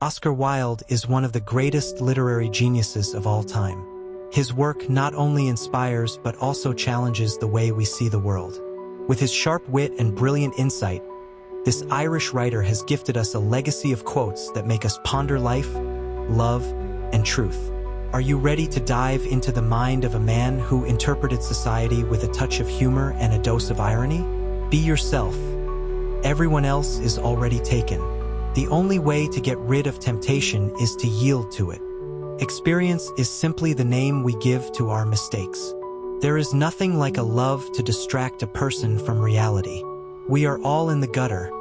Oscar Wilde is one of the greatest literary geniuses of all time. His work not only inspires but also challenges the way we see the world. With his sharp wit and brilliant insight, this Irish writer has gifted us a legacy of quotes that make us ponder life, love, and truth. Are you ready to dive into the mind of a man who interpreted society with a touch of humor and a dose of irony? Be yourself. Everyone else is already taken. The only way to get rid of temptation is to yield to it. Experience is simply the name we give to our mistakes. There is nothing like a love to distract a person from reality. We are all in the gutter,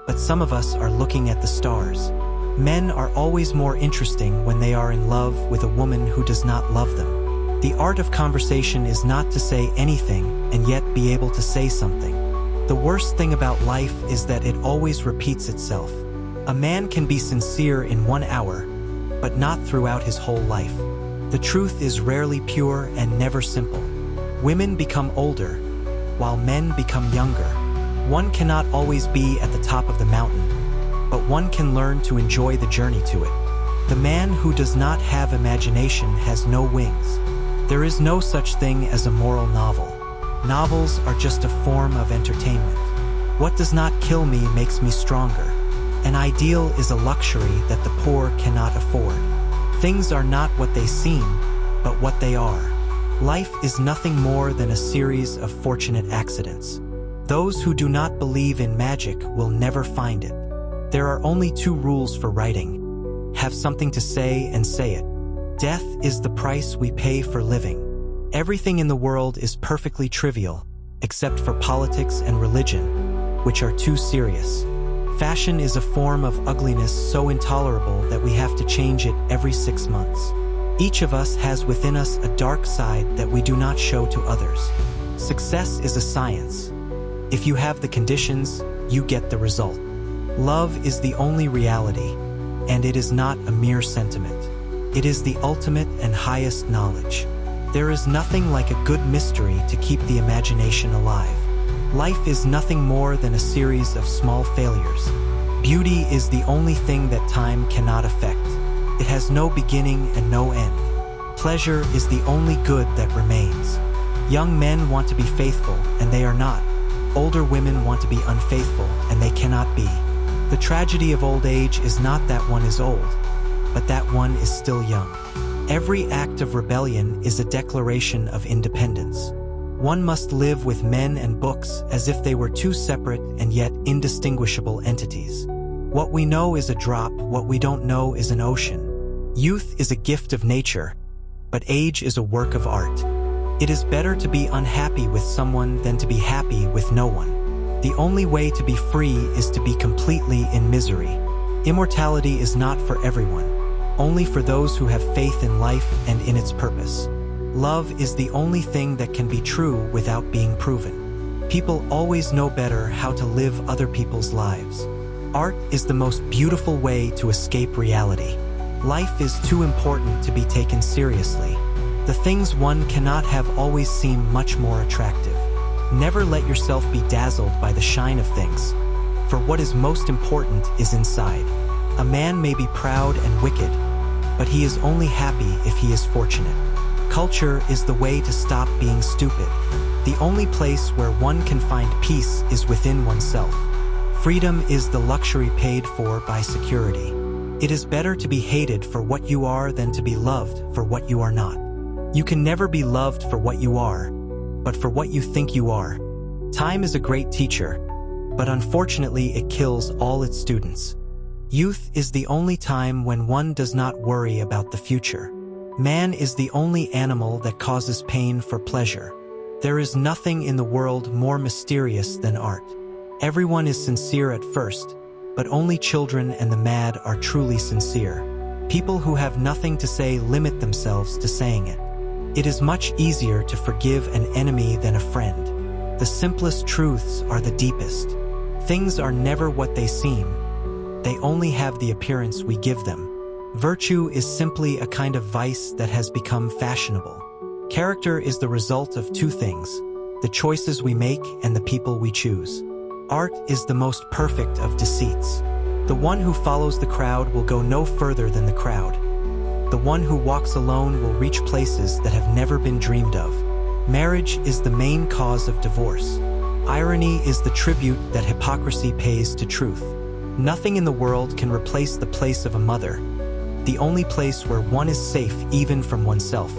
but some of us are looking at the stars. Men are always more interesting when they are in love with a woman who does not love them. The art of conversation is not to say anything and yet be able to say something. The worst thing about life is that it always repeats itself. A man can be sincere in 1 hour, but not throughout his whole life. The truth is rarely pure and never simple. Women become older, while men become younger. One cannot always be at the top of the mountain, but one can learn to enjoy the journey to it. The man who does not have imagination has no wings. There is no such thing as a moral novel. Novels are just a form of entertainment. What does not kill me makes me stronger. An ideal is a luxury that the poor cannot afford. Things are not what they seem, but what they are. Life is nothing more than a series of fortunate accidents. Those who do not believe in magic will never find it. There are only 2 rules for writing. Have something to say and say it. Death is the price we pay for living. Everything in the world is perfectly trivial, except for politics and religion, which are too serious. Fashion is a form of ugliness so intolerable that we have to change it every 6 months. Each of us has within us a dark side that we do not show to others. Success is a science. If you have the conditions, you get the result. Love is the only reality, and it is not a mere sentiment. It is the ultimate and highest knowledge. There is nothing like a good mystery to keep the imagination alive. Life is nothing more than a series of small failures. Beauty is the only thing that time cannot affect. It has no beginning and no end. Pleasure is the only good that remains. Young men want to be faithful, and they are not. Older women want to be unfaithful, and they cannot be. The tragedy of old age is not that one is old, but that one is still young. Every act of rebellion is a declaration of independence. One must live with men and books as if they were 2 separate and yet indistinguishable entities. What we know is a drop, what we don't know is an ocean. Youth is a gift of nature, but age is a work of art. It is better to be unhappy with someone than to be happy with no one. The only way to be free is to be completely in misery. Immortality is not for everyone, only for those who have faith in life and in its purpose. Love is the only thing that can be true without being proven. People always know better how to live other people's lives. Art is the most beautiful way to escape reality. Life is too important to be taken seriously. The things one cannot have always seem much more attractive. Never let yourself be dazzled by the shine of things, for what is most important is inside. A man may be proud and wicked, but he is only happy if he is fortunate. Culture is the way to stop being stupid. The only place where one can find peace is within oneself. Freedom is the luxury paid for by security. It is better to be hated for what you are than to be loved for what you are not. You can never be loved for what you are, but for what you think you are. Time is a great teacher, but unfortunately it kills all its students. Youth is the only time when one does not worry about the future. Man is the only animal that causes pain for pleasure. There is nothing in the world more mysterious than art. Everyone is sincere at first, but only children and the mad are truly sincere. People who have nothing to say limit themselves to saying it. It is much easier to forgive an enemy than a friend. The simplest truths are the deepest. Things are never what they seem. They only have the appearance we give them. Virtue is simply a kind of vice that has become fashionable. Character is the result of 2 things: the choices we make and the people we choose. Art is the most perfect of deceits. The one who follows the crowd will go no further than the crowd. The one who walks alone will reach places that have never been dreamed of. Marriage is the main cause of divorce. Irony is the tribute that hypocrisy pays to truth. Nothing in the world can replace the place of a mother, the only place where one is safe even from oneself.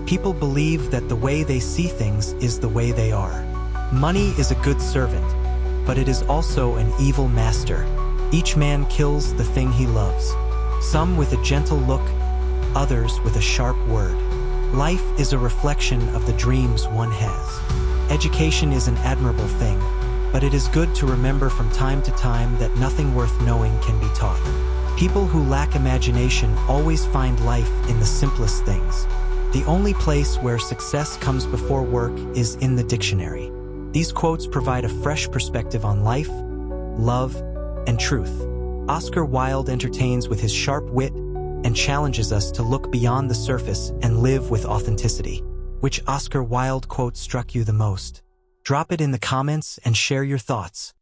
People believe that the way they see things is the way they are. Money is a good servant, but it is also an evil master. Each man kills the thing he loves, some with a gentle look, others with a sharp word. Life is a reflection of the dreams one has. Education is an admirable thing, but it is good to remember from time to time that nothing worth knowing can be taught. People who lack imagination always find life in the simplest things. The only place where success comes before work is in the dictionary. These quotes provide a fresh perspective on life, love, and truth. Oscar Wilde entertains with his sharp wit and challenges us to look beyond the surface and live with authenticity. Which Oscar Wilde quote struck you the most? Drop it in the comments and share your thoughts.